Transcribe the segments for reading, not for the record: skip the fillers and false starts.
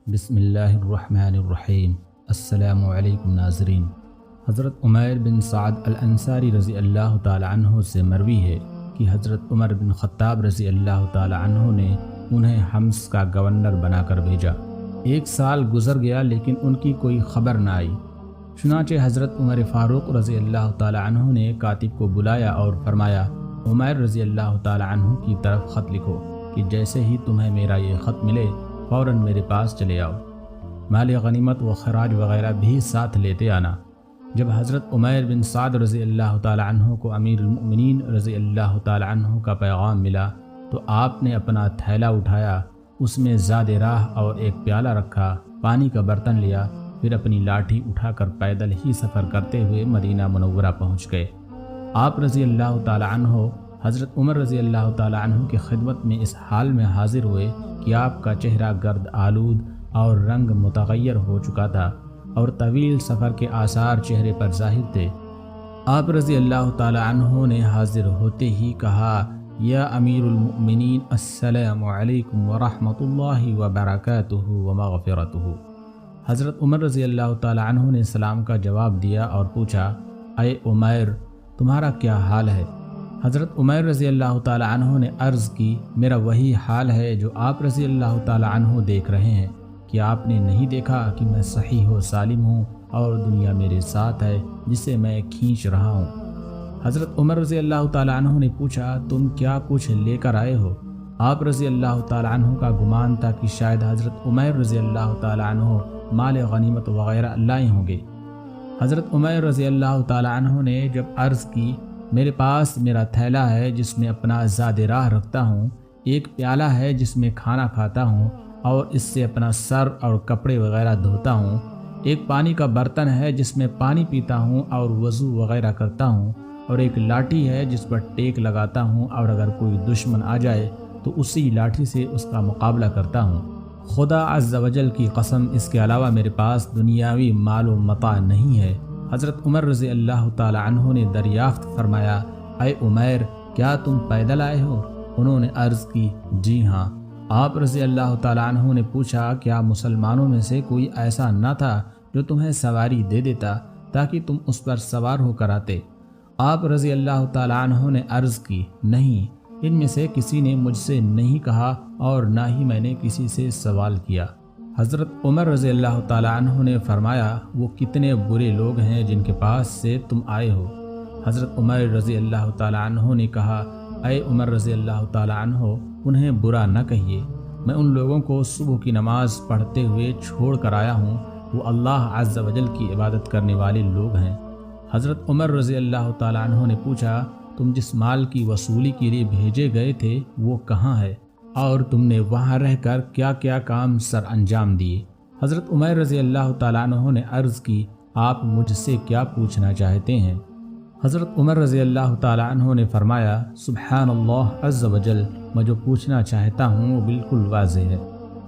بسم اللہ الرحمن الرحیم۔ السلام علیکم ناظرین۔ حضرت عمیر بن سعد الانصاری رضی اللہ تعالی عنہ سے مروی ہے کہ حضرت عمر بن خطاب رضی اللہ تعالی عنہ نے انہیں حمص کا گورنر بنا کر بھیجا۔ 1 سال گزر گیا لیکن ان کی کوئی خبر نہ آئی۔ چنانچہ حضرت عمر فاروق رضی اللہ تعالی عنہ نے کاتب کو بلایا اور فرمایا، عمیر رضی اللہ تعالی عنہ کی طرف خط لکھو کہ جیسے ہی تمہیں میرا یہ خط ملے فوراً میرے پاس چلے آؤ، مال غنیمت و خراج وغیرہ بھی ساتھ لیتے آنا۔ جب حضرت عمیر بن سعد رضی اللہ تعالی عنہ کو امیر المؤمنین رضی اللہ تعالی عنہ کا پیغام ملا تو آپ نے اپنا تھیلا اٹھایا، اس میں زاد راہ اور ایک پیالہ رکھا، پانی کا برتن لیا، پھر اپنی لاٹھی اٹھا کر پیدل ہی سفر کرتے ہوئے مدینہ منورہ پہنچ گئے۔ آپ رضی اللہ تعالی عنہ حضرت عمر رضی اللہ تعالی عنہ کی خدمت میں اس حال میں حاضر ہوئے کہ آپ کا چہرہ گرد آلود اور رنگ متغیر ہو چکا تھا اور طویل سفر کے آثار چہرے پر ظاہر تھے۔ آپ رضی اللہ تعالی عنہ نے حاضر ہوتے ہی کہا، یا امیر المؤمنین السلام علیکم ورحمۃ اللہ وبرکاتہ ومغفرتہ۔ حضرت عمر رضی اللہ تعالی عنہ نے سلام کا جواب دیا اور پوچھا، اے عمیر تمہارا کیا حال ہے؟ حضرت عمیر رضی اللہ تعالی عنہ نے عرض کی، میرا وہی حال ہے جو آپ رضی اللہ تعالی عنہ دیکھ رہے ہیں کہ آپ نے نہیں دیکھا کہ میں صحیح و سالم ہوں اور دنیا میرے ساتھ ہے جسے میں کھینچ رہا ہوں۔ حضرت عمر رضی اللہ تعالی عنہ نے پوچھا، تم کیا کچھ لے کر آئے ہو؟ آپ رضی اللہ تعالی عنہ کا گمان تھا کہ شاید حضرت عمیر رضی اللہ تعالی عنہ مال غنیمت وغیرہ لائے ہوں گے۔ حضرت عمیر رضی اللہ تعالی عنہ نے جب عرض کی، میرے پاس میرا تھیلا ہے جس میں اپنا زاد راہ رکھتا ہوں، ایک پیالہ ہے جس میں کھانا کھاتا ہوں اور اس سے اپنا سر اور کپڑے وغیرہ دھوتا ہوں، ایک پانی کا برتن ہے جس میں پانی پیتا ہوں اور وضو وغیرہ کرتا ہوں، اور ایک لاٹھی ہے جس پر ٹیک لگاتا ہوں اور اگر کوئی دشمن آ جائے تو اسی لاٹھی سے اس کا مقابلہ کرتا ہوں۔ خدا عز و جل کی قسم اس کے علاوہ میرے پاس دنیاوی مال و متاع نہیں ہے۔ حضرت عمر رضی اللہ تعالی عنہ نے دریافت فرمایا، اے عمیر کیا تم پیدل آئے ہو؟ انہوں نے عرض کی، جی ہاں۔ آپ رضی اللہ تعالی عنہ نے پوچھا، کیا مسلمانوں میں سے کوئی ایسا نہ تھا جو تمہیں سواری دے دیتا تاکہ تم اس پر سوار ہو کر آتے؟ آپ رضی اللہ تعالی عنہ نے عرض کی، نہیں، ان میں سے کسی نے مجھ سے نہیں کہا اور نہ ہی میں نے کسی سے سوال کیا۔ حضرت عمر رضی اللہ تعالی عنہ نے فرمایا، وہ کتنے برے لوگ ہیں جن کے پاس سے تم آئے ہو؟ حضرت عمر رضی اللہ تعالی عنہ نے کہا، اے عمر رضی اللہ تعالی عنہ انہیں برا نہ کہیے، میں ان لوگوں کو صبح کی نماز پڑھتے ہوئے چھوڑ کر آیا ہوں، وہ اللہ عز و جل کی عبادت کرنے والے لوگ ہیں۔ حضرت عمر رضی اللہ تعالی عنہ نے پوچھا، تم جس مال کی وصولی کے لیے بھیجے گئے تھے وہ کہاں ہے اور تم نے وہاں رہ کر کیا کیا کام سر انجام دیے؟ حضرت عمیر رضی اللہ تعالی عنہ نے عرض کی، آپ مجھ سے کیا پوچھنا چاہتے ہیں؟ حضرت عمر رضی اللہ تعالی عنہ نے فرمایا، سبحان اللہ عز و جل، میں جو پوچھنا چاہتا ہوں وہ بالکل واضح ہے۔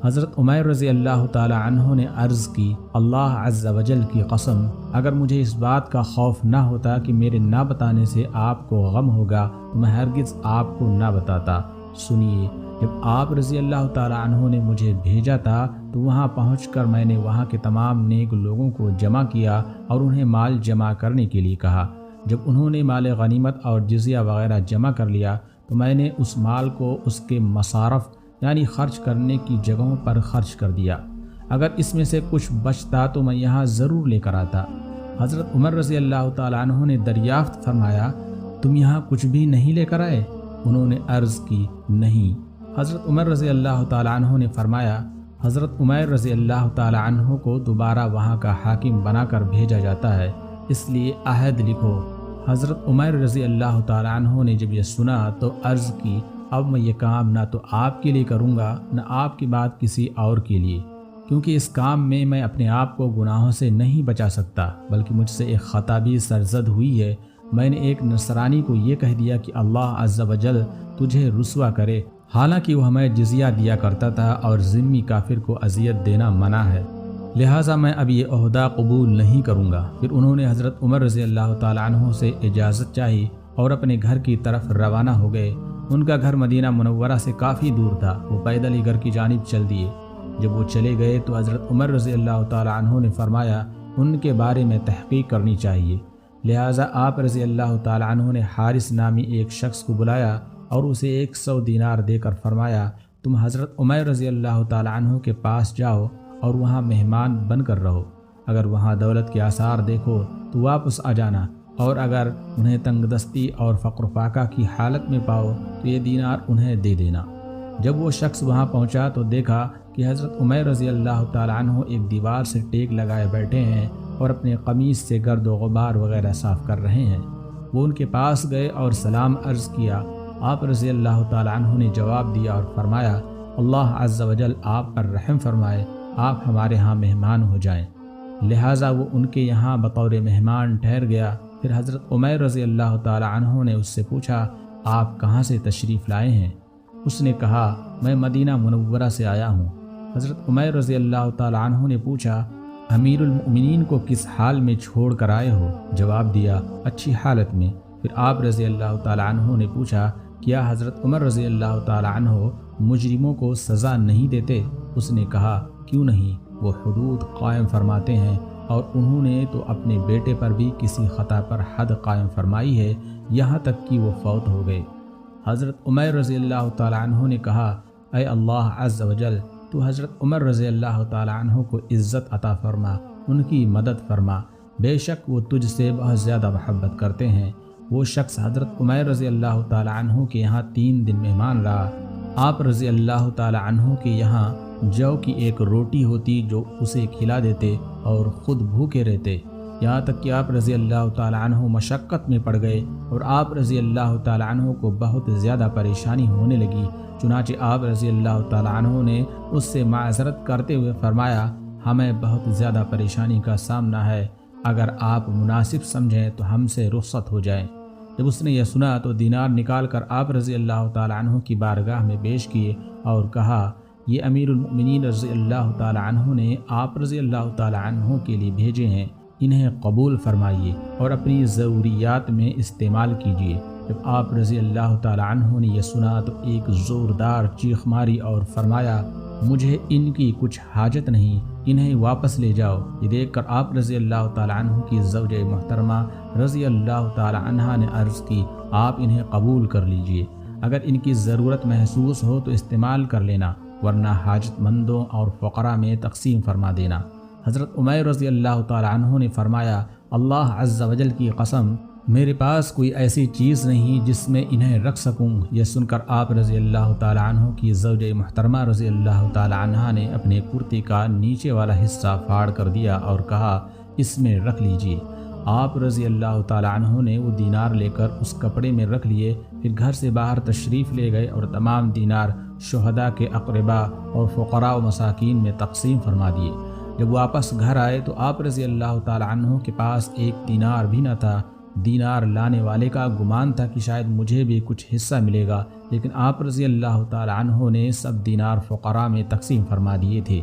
حضرت عمیر رضی اللہ تعالی عنہ نے عرض کی، اللہ عز و جل کی قسم، اگر مجھے اس بات کا خوف نہ ہوتا کہ میرے نہ بتانے سے آپ کو غم ہوگا تو میں ہرگز آپ کو نہ بتاتا۔ سنیے، جب آپ رضی اللہ تعالی عنہ نے مجھے بھیجا تھا تو وہاں پہنچ کر میں نے وہاں کے تمام نیک لوگوں کو جمع کیا اور انہیں مال جمع کرنے کے لیے کہا۔ جب انہوں نے مال غنیمت اور جزیہ وغیرہ جمع کر لیا تو میں نے اس مال کو اس کے مصارف یعنی خرچ کرنے کی جگہوں پر خرچ کر دیا، اگر اس میں سے کچھ بچتا تو میں یہاں ضرور لے کر آتا۔ حضرت عمر رضی اللہ تعالی عنہ نے دریافت فرمایا، تم یہاں کچھ بھی نہیں لے کر آئے؟ انہوں نے عرض کی، نہیں۔ حضرت عمر رضی اللہ تعالی عنہ نے فرمایا، حضرت عمیر رضی اللہ تعالی عنہ کو دوبارہ وہاں کا حاکم بنا کر بھیجا جاتا ہے، اس لیے عہد لکھو۔ حضرت عمیر رضی اللہ تعالی عنہ نے جب یہ سنا تو عرض کی، اب میں یہ کام نہ تو آپ کے لیے کروں گا نہ آپ کے بعد کسی اور کے لیے، کیونکہ اس کام میں اپنے آپ کو گناہوں سے نہیں بچا سکتا، بلکہ مجھ سے ایک خطا بھی سرزد ہوئی ہے۔ میں نے ایک نصرانی کو یہ کہہ دیا کہ اللہ عز و جل تجھے رسوا کرے، حالانکہ وہ ہمیں جزیہ دیا کرتا تھا اور ذمہ کافر کو اذیت دینا منع ہے، لہٰذا میں اب یہ عہدہ قبول نہیں کروں گا۔ پھر انہوں نے حضرت عمر رضی اللہ تعالی عنہ سے اجازت چاہی اور اپنے گھر کی طرف روانہ ہو گئے۔ ان کا گھر مدینہ منورہ سے کافی دور تھا، وہ پیدل ہی گھر کی جانب چل دیے۔ جب وہ چلے گئے تو حضرت عمر رضی اللہ تعالیٰ عنہ نے فرمایا ان کے بارے میں تحقیق کرنی چاہیے۔ لہٰذا آپ رضی اللہ تعالیٰ عنہ نے حارث نامی ایک شخص کو بلایا اور اسے 100 دینار دے کر فرمایا تم حضرت عمر رضی اللہ تعالیٰ عنہ کے پاس جاؤ اور وہاں مہمان بن کر رہو۔ اگر وہاں دولت کے آثار دیکھو تو واپس آ جانا، اور اگر انہیں تنگ دستی اور فقر و فاقہ کی حالت میں پاؤ تو یہ دینار انہیں دے دینا۔ جب وہ شخص وہاں پہنچا تو دیکھا کہ حضرت عمر رضی اللہ تعالیٰ عنہ ایک دیوار سے ٹیک لگائے بیٹھے ہیں اور اپنے قمیص سے گرد و غبار وغیرہ صاف کر رہے ہیں۔ وہ ان کے پاس گئے اور سلام عرض کیا۔ آپ رضی اللہ تعالیٰ عنہ نے جواب دیا اور فرمایا اللہ عز و جل آپ پر رحم فرمائے، آپ ہمارے ہاں مہمان ہو جائیں۔ لہٰذا وہ ان کے یہاں بطور مہمان ٹھہر گیا۔ پھر حضرت عمر رضی اللہ تعالیٰ عنہ نے اس سے پوچھا آپ کہاں سے تشریف لائے ہیں؟ اس نے کہا میں مدینہ منورہ سے آیا ہوں۔ حضرت عمر رضی اللہ تعالیٰ عنہ نے پوچھا امیر المؤمنین کو کس حال میں چھوڑ کر آئے ہو؟ جواب دیا اچھی حالت میں۔ پھر آپ رضی اللہ تعالیٰ عنہ نے پوچھا کیا حضرت عمر رضی اللہ تعالیٰ عنہ مجرموں کو سزا نہیں دیتے؟ اس نے کہا کیوں نہیں، وہ حدود قائم فرماتے ہیں، اور انہوں نے تو اپنے بیٹے پر بھی کسی خطا پر حد قائم فرمائی ہے یہاں تک کہ وہ فوت ہو گئے۔ حضرت عمر رضی اللہ تعالیٰ عنہ نے کہا اے اللہ عز و جل تو حضرت عمر رضی اللہ تعالیٰ عنہ کو عزت عطا فرما، ان کی مدد فرما، بے شک وہ تجھ سے بہت زیادہ محبت کرتے ہیں۔ وہ شخص حضرت عمر رضی اللہ تعالیٰ عنہ کے یہاں 3 دن مہمان رہا۔ آپ رضی اللہ تعالیٰ عنہ کے یہاں جو کی ایک روٹی ہوتی جو اسے کھلا دیتے اور خود بھوکے رہتے، یہاں تک کہ آپ رضی اللہ تعالیٰ عنہ مشقت میں پڑ گئے اور آپ رضی اللہ تعالیٰ عنہ کو بہت زیادہ پریشانی ہونے لگی۔ چنانچہ آپ رضی اللہ تعالیٰ عنہ نے اس سے معذرت کرتے ہوئے فرمایا ہمیں بہت زیادہ پریشانی کا سامنا ہے، اگر آپ مناسب سمجھیں تو ہم سے رخصت ہو جائیں۔ جب اس نے یہ سنا تو دینار نکال کر آپ رضی اللہ تعالیٰ عنہ کی بارگاہ میں پیش کیے اور کہا یہ امیر المؤمنین رضی اللہ تعالیٰ عنہ نے آپ رضی اللہ تعالیٰ عنہ کے لیے بھیجے ہیں، انہیں قبول فرمائیے اور اپنی ضروریات میں استعمال کیجیے۔ جب آپ رضی اللہ تعالیٰ عنہ نے یہ سنا تو ایک زوردار چیخ ماری اور فرمایا مجھے ان کی کچھ حاجت نہیں، انہیں واپس لے جاؤ۔ یہ دیکھ کر آپ رضی اللہ تعالیٰ عنہ کی زوجہ محترمہ رضی اللہ تعالیٰ عنہ نے عرض کی آپ انہیں قبول کر لیجئے، اگر ان کی ضرورت محسوس ہو تو استعمال کر لینا، ورنہ حاجت مندوں اور فقراء میں تقسیم فرما دینا۔ حضرت عمر رضی اللہ تعالیٰ عنہ نے فرمایا اللہ عز و جل کی قسم میرے پاس کوئی ایسی چیز نہیں جس میں انہیں رکھ سکوں۔ یہ سن کر آپ رضی اللہ تعالیٰ عنہ کی زوجہ محترمہ رضی اللہ تعالیٰ عنہ نے اپنے کرتے کا نیچے والا حصہ پھاڑ کر دیا اور کہا اس میں رکھ لیجئے۔ آپ رضی اللہ تعالیٰ عنہ نے وہ دینار لے کر اس کپڑے میں رکھ لیے، پھر گھر سے باہر تشریف لے گئے اور تمام دینار شہداء کے اقربا اور فقراء و مساکین میں تقسیم فرما دیے۔ جب واپس گھر آئے تو آپ رضی اللہ تعالیٰ عنہ کے پاس 1 دینار بھی نہ تھا۔ دینار لانے والے کا گمان تھا کہ شاید مجھے بھی کچھ حصہ ملے گا، لیکن آپ رضی اللہ تعالیٰ عنہ نے سب دینار فقراء میں تقسیم فرما دیے تھے۔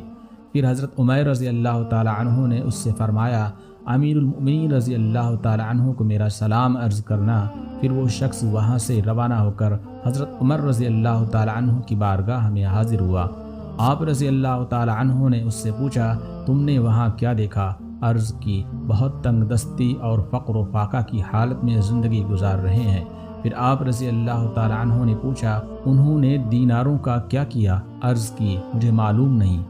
پھر حضرت عمر رضی اللہ تعالیٰ عنہ نے اس سے فرمایا امیر المؤمنین رضی اللہ تعالیٰ عنہ کو میرا سلام عرض کرنا۔ پھر وہ شخص وہاں سے روانہ ہو کر حضرت عمر رضی اللہ تعالیٰ عنہ کی بارگاہ میں حاضر ہوا۔ آپ رضی اللہ تعالیٰ عنہ نے اس سے پوچھا تم نے وہاں کیا دیکھا؟ عرض کی بہت تنگ دستی اور فقر و فاقہ کی حالت میں زندگی گزار رہے ہیں۔ پھر آپ رضی اللہ تعالیٰ عنہ نے پوچھا انہوں نے دیناروں کا کیا کیا؟ عرض کی مجھے معلوم نہیں۔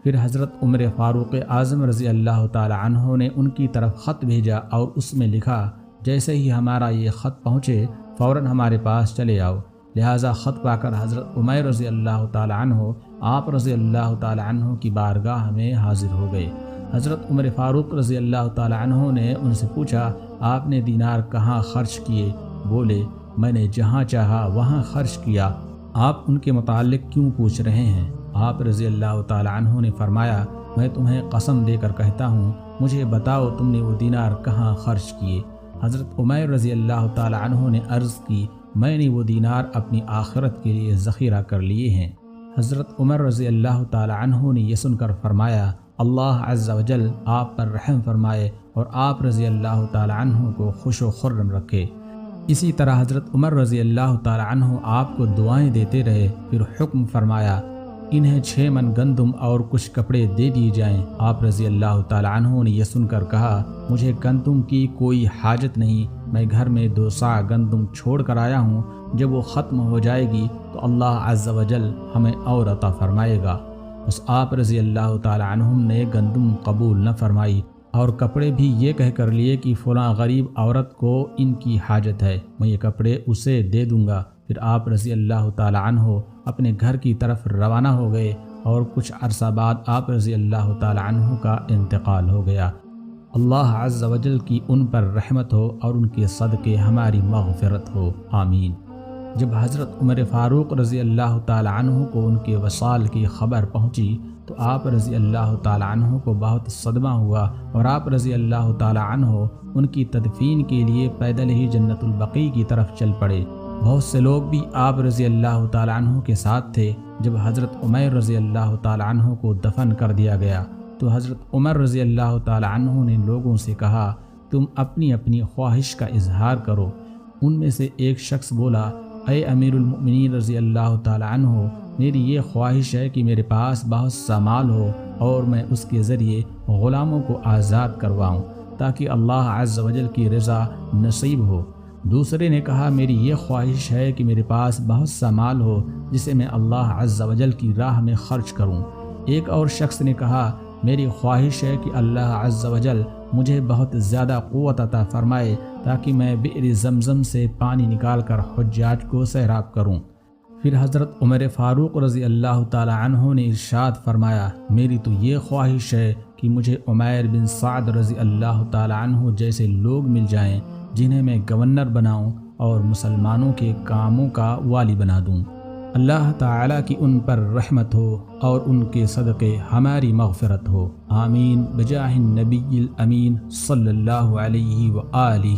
پھر حضرت عمر فاروق اعظم رضی اللہ تعالیٰ عنہ نے ان کی طرف خط بھیجا اور اس میں لکھا جیسے ہی ہمارا یہ خط پہنچے فوراً ہمارے پاس چلے آؤ۔ لہٰذا خط پا کر حضرت عمر رضی اللہ تعالیٰ عنہ آپ رضی اللہ تعالیٰ عنہ کی بارگاہ میں حاضر ہو گئے۔ حضرت عمر فاروق رضی اللہ تعالیٰ عنہ نے ان سے پوچھا آپ نے دینار کہاں خرچ کیے؟ بولے میں نے جہاں چاہا وہاں خرچ کیا، آپ ان کے متعلق کیوں پوچھ رہے ہیں؟ آپ رضی اللہ تعالیٰ عنہ نے فرمایا میں تمہیں قسم دے کر کہتا ہوں مجھے بتاؤ تم نے وہ دینار کہاں خرچ کیے؟ حضرت عمر رضی اللہ تعالیٰ عنہ نے عرض کی میں نے وہ دینار اپنی آخرت کے لیے ذخیرہ کر لیے ہیں۔ حضرت عمر رضی اللہ تعالیٰ عنہ نے یہ سن کر فرمایا اللہ عز و جل آپ پر رحم فرمائے اور آپ رضی اللہ تعالیٰ عنہ کو خوش و خرم رکھے۔ اسی طرح حضرت عمر رضی اللہ تعالیٰ عنہ آپ کو دعائیں دیتے رہے۔ پھر حکم فرمایا انہیں 6 من گندم اور کچھ کپڑے دے دیے جائیں۔ آپ رضی اللہ تعالی عنہ نے یہ سن کر کہا مجھے گندم کی کوئی حاجت نہیں، میں گھر میں 2 صاع گندم چھوڑ کر آیا ہوں، جب وہ ختم ہو جائے گی تو اللہ عز و جل ہمیں اور عطا فرمائے گا۔ بس آپ رضی اللہ تعالی عنہم نے گندم قبول نہ فرمائی اور کپڑے بھی یہ کہہ کر لیے کہ فلاں غریب عورت کو ان کی حاجت ہے، میں یہ کپڑے اسے دے دوں گا۔ پھر آپ رضی اللہ تعالی عنہ اپنے گھر کی طرف روانہ ہو گئے اور کچھ عرصہ بعد آپ رضی اللہ تعالی عنہ کا انتقال ہو گیا۔ اللہ عز و جل کی ان پر رحمت ہو اور ان کے صدقے ہماری مغفرت ہو، آمین۔ جب حضرت عمر فاروق رضی اللہ تعالی عنہ کو ان کے وصال کی خبر پہنچی تو آپ رضی اللہ تعالی عنہ کو بہت صدمہ ہوا اور آپ رضی اللہ تعالی عنہ ان کی تدفین کے لیے پیدل ہی جنت البقیع کی طرف چل پڑے۔ بہت سے لوگ بھی آپ رضی اللہ تعالی عنہ کے ساتھ تھے۔ جب حضرت عمیر رضی اللہ تعالی عنہ کو دفن کر دیا گیا تو حضرت عمر رضی اللہ تعالی عنہ نے لوگوں سے کہا تم اپنی اپنی خواہش کا اظہار کرو۔ ان میں سے ایک شخص بولا اے امیر المؤمنین رضی اللہ تعالی عنہ، میری یہ خواہش ہے کہ میرے پاس بہت سا مال ہو اور میں اس کے ذریعے غلاموں کو آزاد کرواؤں تاکہ اللہ عز و جل کی رضا نصیب ہو۔ دوسرے نے کہا میری یہ خواہش ہے کہ میرے پاس بہت سا مال ہو جسے میں اللہ عز و جل کی راہ میں خرچ کروں۔ ایک اور شخص نے کہا میری خواہش ہے کہ اللہ عز و جل مجھے بہت زیادہ قوت عطا فرمائے تاکہ میں بئر زمزم سے پانی نکال کر حجاج کو سیراب کروں۔ پھر حضرت عمر فاروق رضی اللہ تعالی عنہ نے ارشاد فرمایا میری تو یہ خواہش ہے کہ مجھے عمیر بن سعد رضی اللہ تعالی عنہ جیسے لوگ مل جائیں جنہیں میں گورنر بناؤں اور مسلمانوں کے کاموں کا والی بنا دوں۔ اللہ تعالیٰ کی ان پر رحمت ہو اور ان کے صدقے ہماری مغفرت ہو، آمین بجاہ النبی الامین صلی اللہ علیہ وآلہ